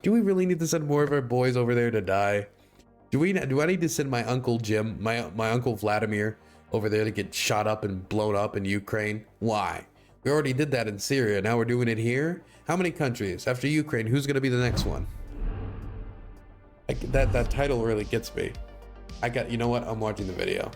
Do we really need to send more of our boys over there to die? Do I need to send my Uncle Jim, my Uncle Vladimir over there to get shot up and blown up in Ukraine? Why? We already did that in Syria. Now we're doing it here? How many countries? After Ukraine, who's going to be the next one? That title really gets me. You know what? I'm watching the video.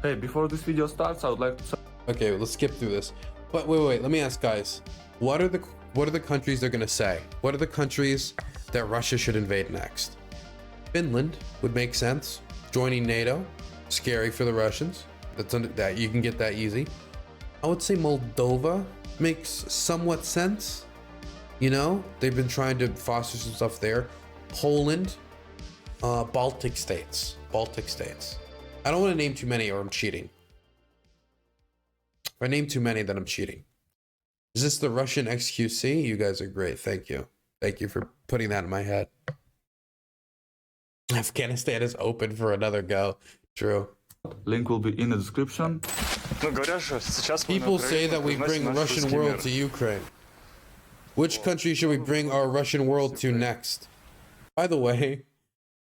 Hey, before this video starts, I would like to... Okay, let's skip through this. But wait, let me ask guys. What are the countries they're going to say? What are the countries that Russia should invade next? Finland would make sense. Joining NATO, scary for the Russians. That you can get that easy. I would say Moldova makes somewhat sense. You know, they've been trying to foster some stuff there. Poland, Baltic states. I don't want to name too many or I'm cheating. If I name too many, then I'm cheating. Is this the Russian XQC? You guys are great. Thank you. Thank you for putting that in my head. Afghanistan is open for another go. True. Link will be in the description. People say that we bring Russian world to Ukraine. Which country should we bring our Russian world to next? By the way,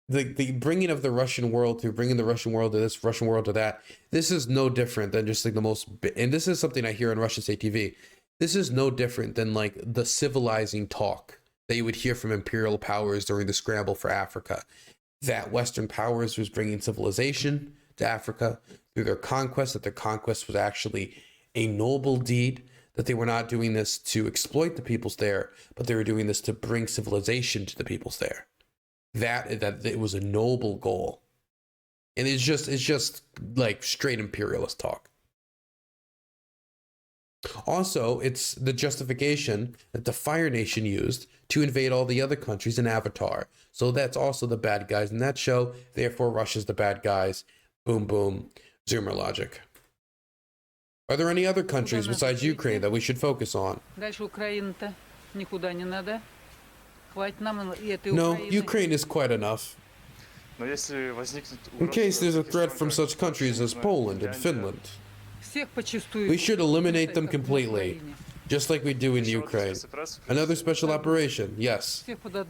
the bringing of the Russian world to bringing the Russian world to this, Russian world to that, this is no different than just like the most, and this is something I hear on Russian state TV. This is no different than like the civilizing talk that you would hear from imperial powers during the scramble for Africa. That Western powers was bringing civilization to Africa through their conquest, that their conquest was actually a noble deed, that they were not doing this to exploit the peoples there, but they were doing this to bring civilization to the peoples there. That it was a noble goal. And it's just like straight imperialist talk. Also, it's the justification that the Fire Nation used to invade all the other countries in Avatar. So that's also the bad guys in that show. Therefore, Russia's the bad guys. Boom, boom. Zoomer logic. Are there any other countries besides Ukraine that we should focus on? No, Ukraine is quite enough. In case there's a threat from such countries as Poland and Finland, we should eliminate them completely, just like we do in Ukraine. Another special operation, yes.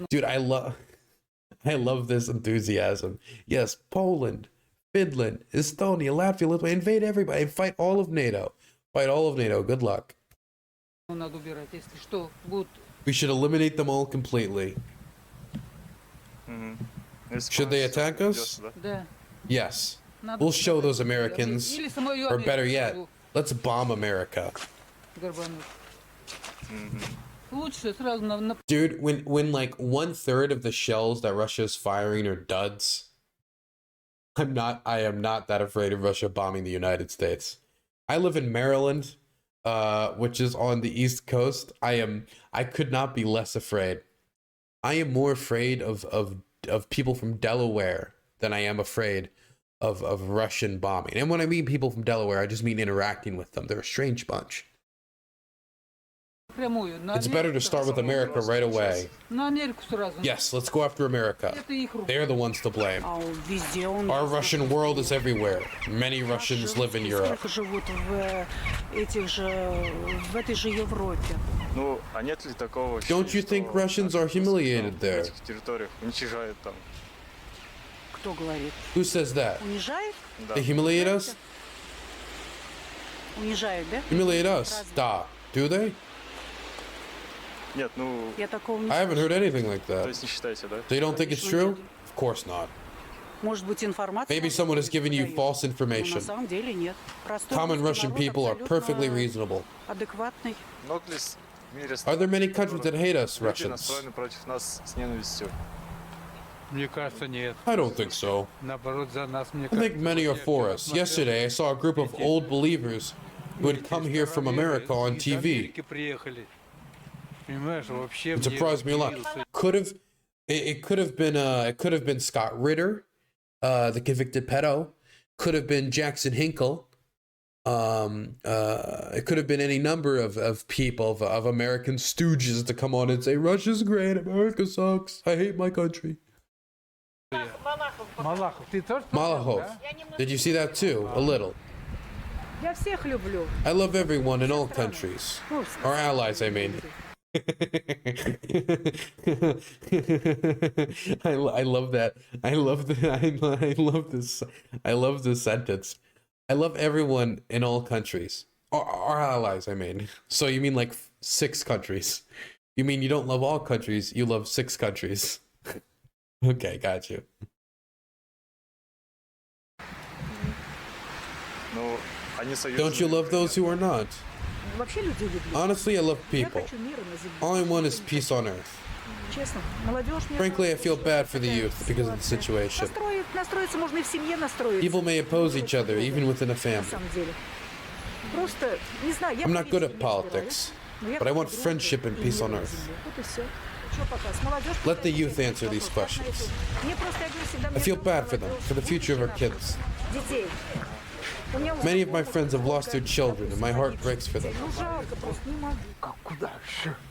Dude, I love this enthusiasm. Yes, Poland, Finland, Estonia, Latvia, Lithuania, invade everybody, fight all of NATO. Fight all of NATO, good luck. We should eliminate them all completely. Should they attack us? Yes. We'll show those Americans, or better yet, let's bomb America. Dude, when like 1/3 of the shells that Russia's firing are duds, I am not that afraid of Russia bombing the United States. I live in Maryland, which is on the East Coast. I could not be less afraid. I am more afraid of people from Delaware than I am afraid of Russian bombing. And when I mean people from Delaware, I just mean interacting with them. They're a strange bunch. It's better to start with America right away. Yes, let's go after America. They're the ones to blame. Our Russian world is everywhere. Many Russians live in Europe. Don't you think Russians are humiliated there? Who says that? They humiliate us? Humiliate us? Da. Do they? I haven't heard anything like that. So you don't think it's true? Of course not. Maybe someone has given you false information. Common Russian people are perfectly reasonable. Are there many countries that hate us, Russians? I don't think so. I think many are for us. Yesterday, I saw a group of old believers who had come here from America on TV. It surprised me a lot. It could have been Scott Ritter, the convicted pedo. Could have been Jackson Hinkle. It could have been any number of people, of American stooges to come on and say, Russia's great, America sucks, I hate my country. Malachov. Did you see that too? A little. Я всех люблю. I love everyone in all countries. Our allies, I mean. I love that. I love this. I love this sentence. I love everyone in all countries. Our allies, I mean. So you mean like 6 countries? You mean you don't love all countries? You love 6 countries? Okay, got you. Don't you love those who are not? Honestly, I love people. All I want is peace on earth. Frankly, I feel bad for the youth because of the situation. People may oppose each other, even within a family. I'm not good at politics, but I want friendship and peace on earth. Let the youth answer these questions. I feel bad for them, for the future of our kids. Many of my friends have lost their children, and my heart breaks for them.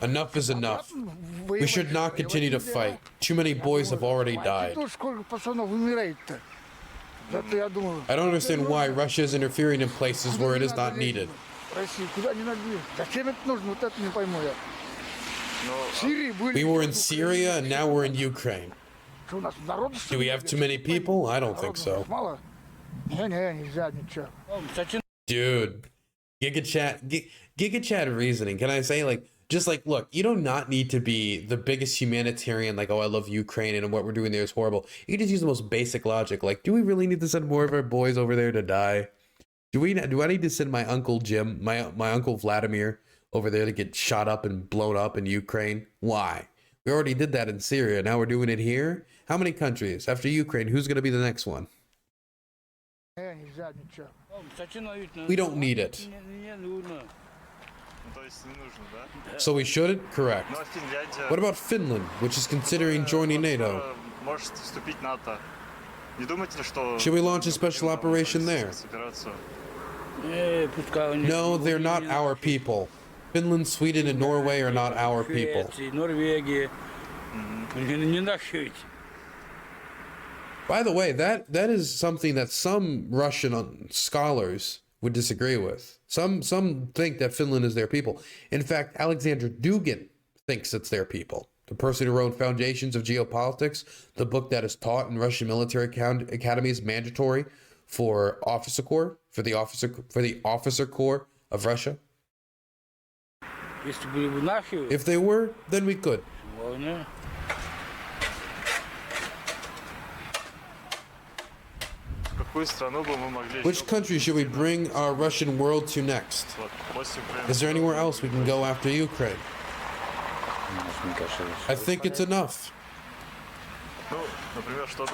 Enough is enough. We should not continue to fight. Too many boys have already died. I don't understand why Russia is interfering in places where it is not needed. We were in Syria, and now we're in Ukraine. Do we have too many people? I don't think so. Dude, Giga Chat reasoning. Can I say, like, just like, look, you do not need to be the biggest humanitarian, like, oh, I love Ukraine and what we're doing there is horrible. You can just use the most basic logic. Like, do we really need to send more of our boys over there to die? Do I need to send my Uncle Jim, my Uncle Vladimir over there to get shot up and blown up in Ukraine? Why? We already did that in Syria. Now we're doing it here? How many countries? After Ukraine, who's going to be the next one? We don't need it. So we shouldn't? Correct. What about Finland, which is considering joining NATO? Should we launch a special operation there? No, they're not our people. Finland, Sweden, and Norway are not our people. By the way, that is something that some Russian scholars would disagree with. Some think that Finland is their people. In fact, Alexander Dugin thinks it's their people. The person who wrote Foundations of Geopolitics, the book that is taught in Russian military academies, mandatory for officer corps, for the officer corps of Russia. If they were, then we could. Which country should we bring our Russian world to next? Is there anywhere else we can go after Ukraine? I think it's enough.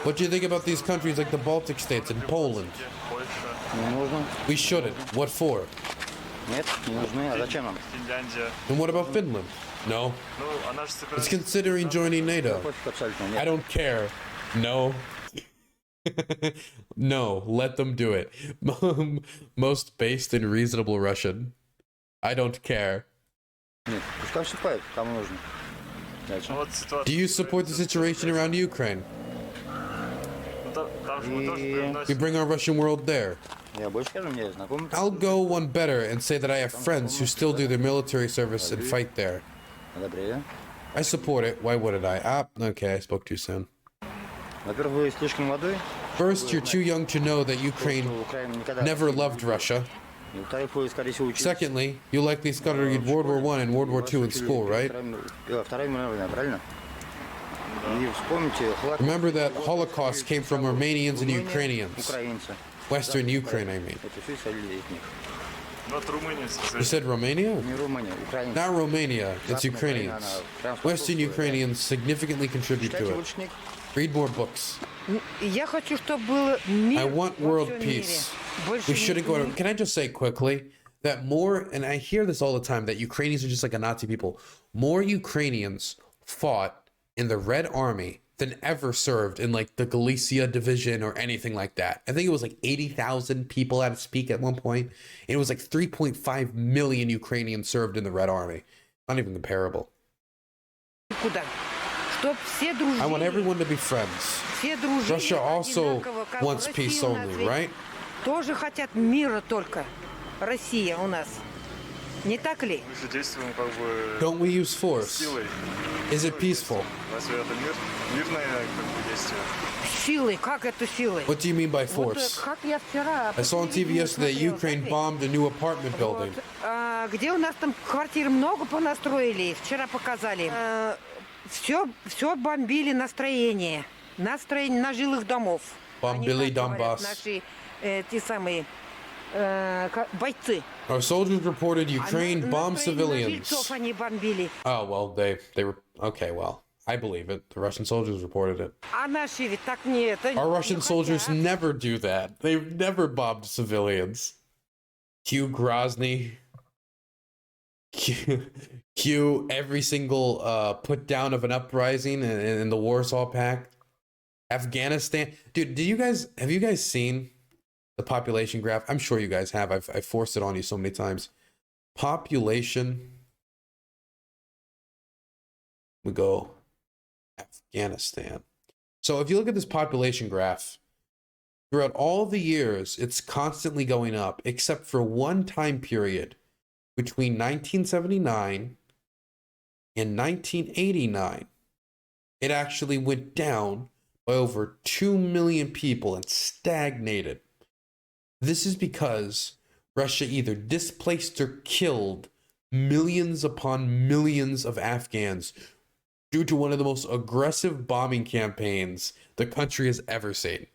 What do you think about these countries like the Baltic states and Poland? We shouldn't. What for? And what about Finland? No. It's considering joining NATO. I don't care. No. No, let them do it. Most based and reasonable Russian. I don't care. Do you support the situation around Ukraine? We bring our Russian world there. I'll go one better and say that I have friends who still do their military service and fight there. I support it. Why wouldn't I? Okay, I spoke too soon. First, you're too young to know that Ukraine never loved Russia. Secondly, you likely studied World War I and World War II in school, right? Remember that Holocaust came from Romanians and Ukrainians. Western Ukraine, I mean. You said Romania? Not Romania, it's Ukrainians. Western Ukrainians significantly contribute to it. Read more books. I want world peace. We shouldn't go to... Can I just say quickly that more, and I hear this all the time, that Ukrainians are just like a Nazi people. More Ukrainians fought in the Red Army than ever served in like the Galicia division or anything like that. I think it was like 80,000 people at its peak at one point. And it was like 3.5 million Ukrainians served in the Red Army. Not even comparable. I want everyone to be friends. Russia also wants peace only, right? Россия у нас. Не так ли? Мы же действуем как бы Don't we use force? силой. Is it peaceful? Разве это мирное как бы действие? Силой, как это силой? What do you mean by Вот, force? как я вчера... I saw on TV yesterday Ukraine bombed a new apartment building. Вот, где у нас там квартир много понастроили, вчера показали. Все бомбили настроение на жилых домов. Бомбили Донбасс. Наши те самые бойцы. Our soldiers reported Ukraine bombed civilians. Жильцов они бомбили. Oh, well, they were... Okay, well, I believe it. The Russian soldiers reported it. А наши ведь так не это. Our Russian не soldiers хотят. never do that. They've never bombed civilians. Cue Grozny. Cue every single put down of an uprising in the Warsaw Pact. Afghanistan. Dude, have you guys seen the population graph? I'm sure you guys have. I've forced it on you so many times. Population. We go Afghanistan. So if you look at this population graph, throughout all the years, it's constantly going up, except for one time period between 1979 and 1989. It actually went down by over 2 million people and stagnated. This is because Russia either displaced or killed millions upon millions of Afghans due to one of the most aggressive bombing campaigns the country has ever seen,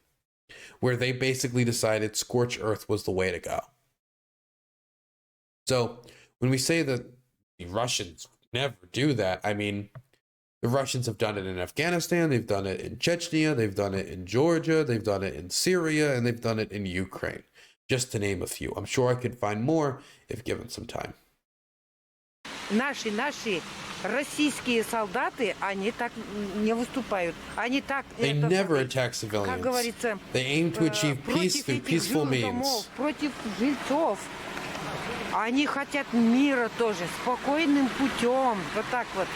where they basically decided scorched earth was the way to go. So when we say that the Russians never do that, I mean, the Russians have done it in Afghanistan, they've done it in Chechnya, they've done it in Georgia, they've done it in Syria, and they've done it in Ukraine, just to name a few. I'm sure I could find more if given some time. Наши российские солдаты, они так не выступают. Они так... They never attack Как civilians. говорится, They aim to achieve peace through peaceful means. Против жильцов. Они хотят мира тоже, спокойным путем. Вот так вот.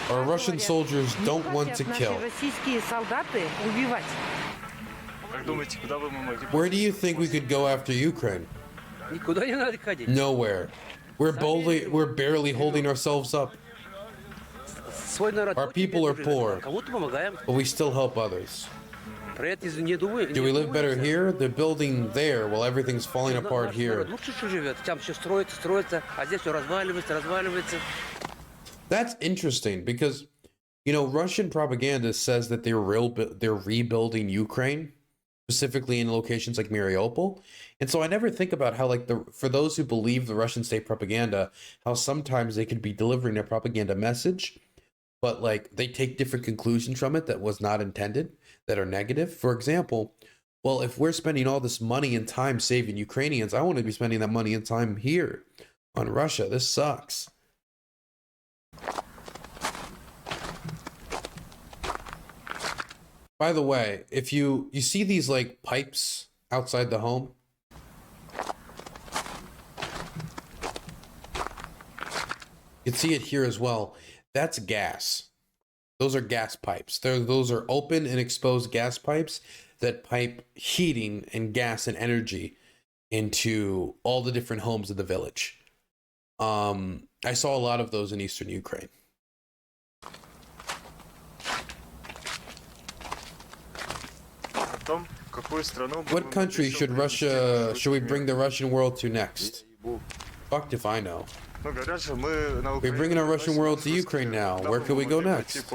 Our Russian soldiers don't want to kill. Наши российские солдаты убивать. Как думаете, куда бы мы могли? Where do you think we could go after Ukraine? Никуда не надо ходить. Nowhere. We're barely holding ourselves up, Свой народ. Our people are poor. Кому-то помогаем. but we still help others. Про это не думаю. Do we live better here? They're building there while everything's falling apart here. Лучше что живет. Там все строится, а здесь все разваливается. That's interesting because, you know, Russian propaganda says that they're rebuilding Ukraine, specifically in locations like Mariupol. And so I never think about how, like, for those who believe the Russian state propaganda, how sometimes they could be delivering a propaganda message, but like they take different conclusions from it that was not intended, that are negative. For example, well, if we're spending all this money and time saving Ukrainians, I want to be spending that money and time here on Russia. This sucks. By the way, if you see these like pipes outside the home, you can see it here as well. That's gas. Those are gas pipes. Those are open and exposed gas pipes that pipe heating and gas and energy into all the different homes of the village. I saw a lot of those in eastern Ukraine. What country should we bring the Russian world to next? Fucked if I know. We're bringing our Russian world to Ukraine now. Where could we go next?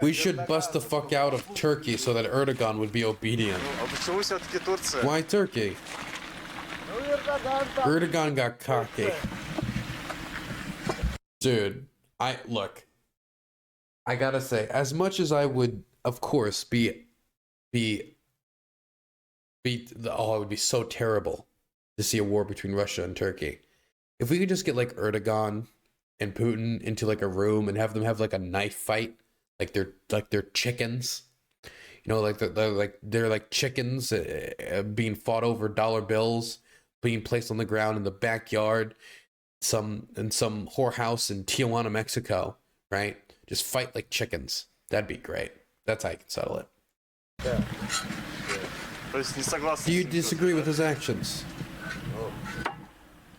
We should bust the fuck out of Turkey so that Erdogan would be obedient. Why Turkey? Erdogan got cocky. Dude, I gotta say, as much as I would, of course, it would be so terrible to see a war between Russia and Turkey. If we could just get like Erdogan and Putin into like a room and have them have like a knife fight, like they're chickens, you know, like they're like chickens being fought over dollar bills, being placed on the ground in the backyard, some whorehouse in Tijuana, Mexico, right? Just fight like chickens. That'd be great. That's how you can settle it. Yeah. То есть не согласны Do с you ним, disagree with his actions?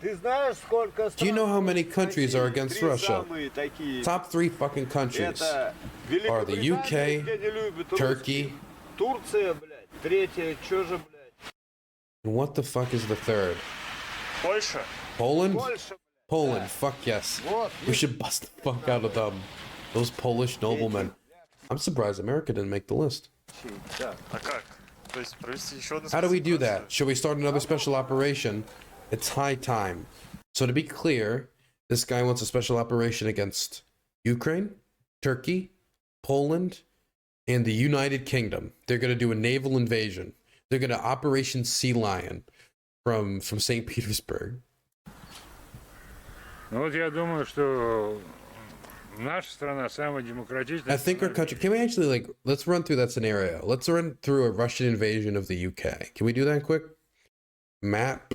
Ты знаешь, сколько Do you know how many countries are against Три Russia? самые такие. Top 3 fucking countries Это are the Великобритания, UK, где не любят Turkey, русских. Турция, блядь. Третья, чё же, блядь? and what the fuck is the third? Польша? Poland? Польша, Poland, fuck yes. We should bust the fuck out of them. Those Polish noblemen. I'm surprised America didn't make the list. блядь. Да. А как? То есть провести еще одну How do we do спецоперацию? that? Should we start another special operation? It's high time. So to be clear, this guy wants a special operation against Ukraine, Turkey, Poland, and the United Kingdom. They're going to do a naval invasion. They're going to Operation Sea Lion from St. Petersburg. Ну вот я думаю, что наша страна самая демократичная. I think our country. Can we actually let's run through that scenario? Let's run through a Russian invasion of the UK. Can we do that quick? Map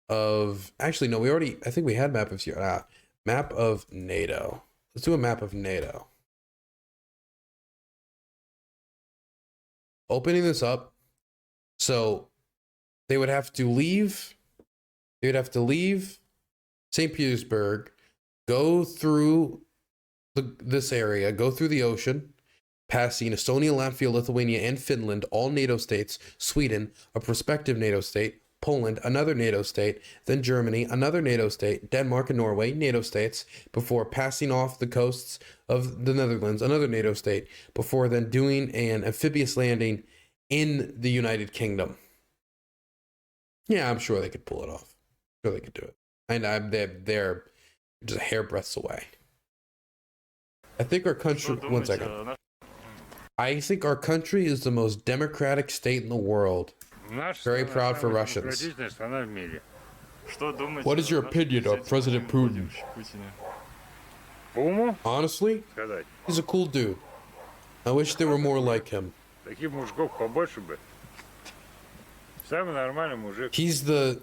of actually no, I think we had map of map of NATO. Let's do a map of NATO. Opening this up, so they would have to leave. They would have to leave St. Petersburg, go through this area, go through the ocean, passing Estonia, Latvia, Lithuania, and Finland, all NATO states, Sweden, a prospective NATO state, Poland, another NATO state, then Germany, another NATO state, Denmark and Norway, NATO states, before passing off the coasts of the Netherlands, another NATO state, before then doing an amphibious landing in the United Kingdom. Yeah, I'm sure they could pull it off. I'm sure they could do it. And they're just hairbreadths away. I think our country. Что One думаете second. о I think our country is the most democratic state in the world. Наша Very страна proud for самая Russians. демократичная страна в мире. Что думаете What is your о нашем opinion of президенте President Владимире Putin? Владимировиче Путине? По уму Honestly, сказать, he's a cool dude. I wish there were more like him. таких мужиков побольше бы. Самый нормальный мужик. He's the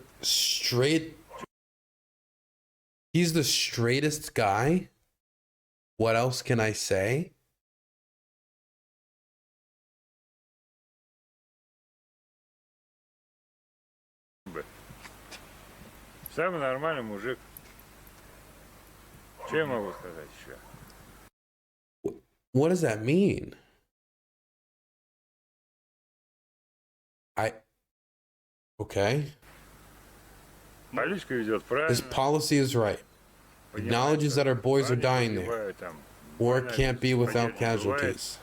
straightest guy. What else can I say? Самый нормальный мужик. Что я могу сказать еще? What does that mean? Okay. Политика ведет His правильно. policy is right. Acknowledges that our boys are dying there. War can't be without casualties.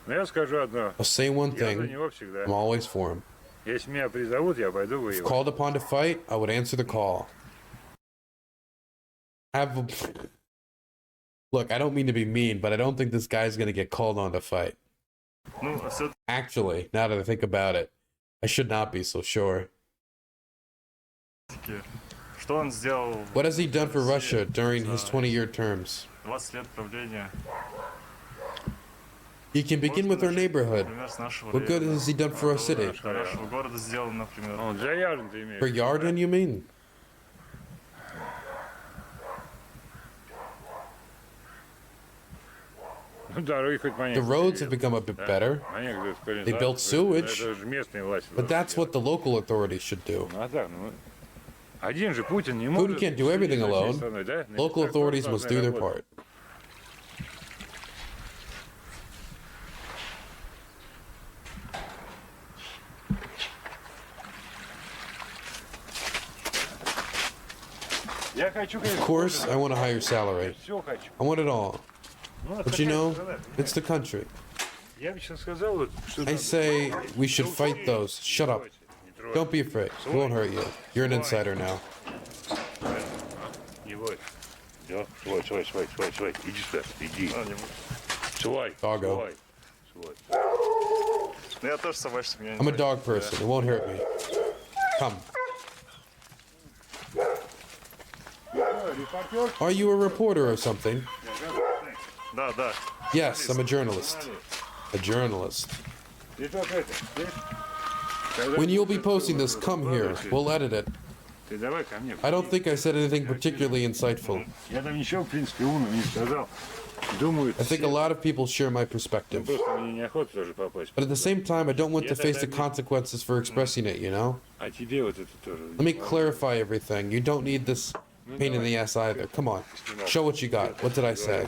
Но я скажу одно. I'll say one Я за thing. него всегда. I'm always for him. Если меня призовут, я пойду If воевать. called upon to fight, I would answer the call. Look, I don't mean to be mean, but I don't think this guy's gonna get called on to fight. Ну, все-таки Actually, now that I think about it, I should not be so sure. что он сделал What has he done for в России Russia during his за 20-year terms? 20 лет правления? He can begin with our neighborhood. Например, с нашего What good района. has he done for our city? Для нашего города сделан, например. Ну, для Ярин ты имеешь. For Yarden, you mean? Ну, дороги хоть The понятно. roads have become a bit better, They built sewage, Это же местные власти. but that's what the local authorities should do. Ну, а так, ну... Один же Путин не может... can't do everything судить за всей alone. страной, да? Local Так authorities должны must do their работать. part. Я хочу, Of course, I want a higher salary. Все хочу. I want it all. Ну, это But you такая know, страна. it's the country. Я бы сейчас сказал, вот, что... I say we should fight those. Shut up. Don't be afraid. We won't hurt you. You're an insider now. Не бойся. Да, свой. Иди сюда, иди. А, не буду. Свой. Doggo. Свой. Ну, я тоже собачник. меня не I'm a боюсь. dog person. It won't hurt me. Come. Are you a reporter or something? Да, да. Yes, I'm a journalist. A journalist. Ты только это, слышь? Когда When you'll be ты posting this, come here. We'll edit it. Ты давай ко мне. I don't think I said anything particularly insightful. Я там ничего, в принципе, умного не сказал. Думаю, I think a lot of people share my ну, perspective. просто мне неохота тоже попасть. But at the same time, I don't want to face the consequences for expressing it, you know? А тебе вот это тоже. Let me clarify everything. You don't need this pain in the ass either. Come on. Show what you got. What did I say?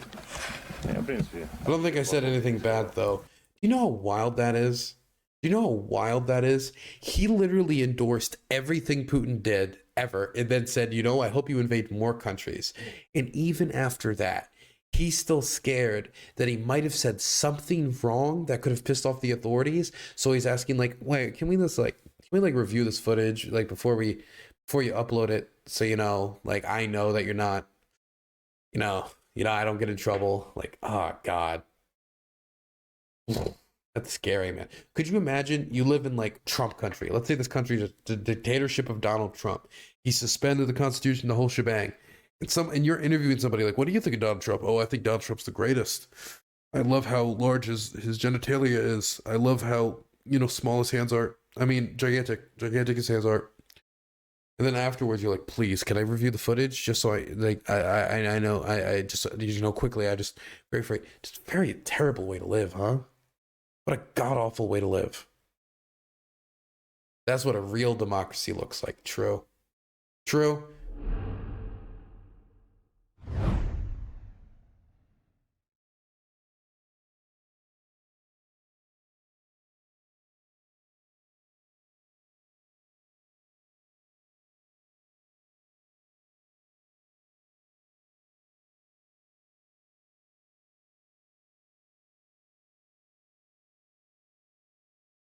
Я, в принципе, I don't think I said anything bad, though. You know how wild that is? You know how wild that is? He literally endorsed everything Putin did ever and then said, you know, I hope you invade more countries. And even after that, he's still scared that he might have said something wrong that could have pissed off the authorities. So he's asking, like, wait, can we review this footage, like, before you upload it, so you know, like, I know that you're not, you know, I don't get in trouble. Like, oh God, that's scary, man. Could you imagine you live in like Trump country? Let's say this country is the dictatorship of Donald Trump. He suspended the Constitution, the whole shebang. And you're interviewing somebody like, what do you think of Donald Trump? Oh, I think Donald Trump's the greatest. I love how large his genitalia is. I love how, you know, small his hands are. I mean, gigantic his hands are. And then afterwards, you're like, please, can I review the footage? Just so I know, I just, you know, quickly, just very terrible way to live, huh? What a god-awful way to live. That's what a real democracy looks like. True.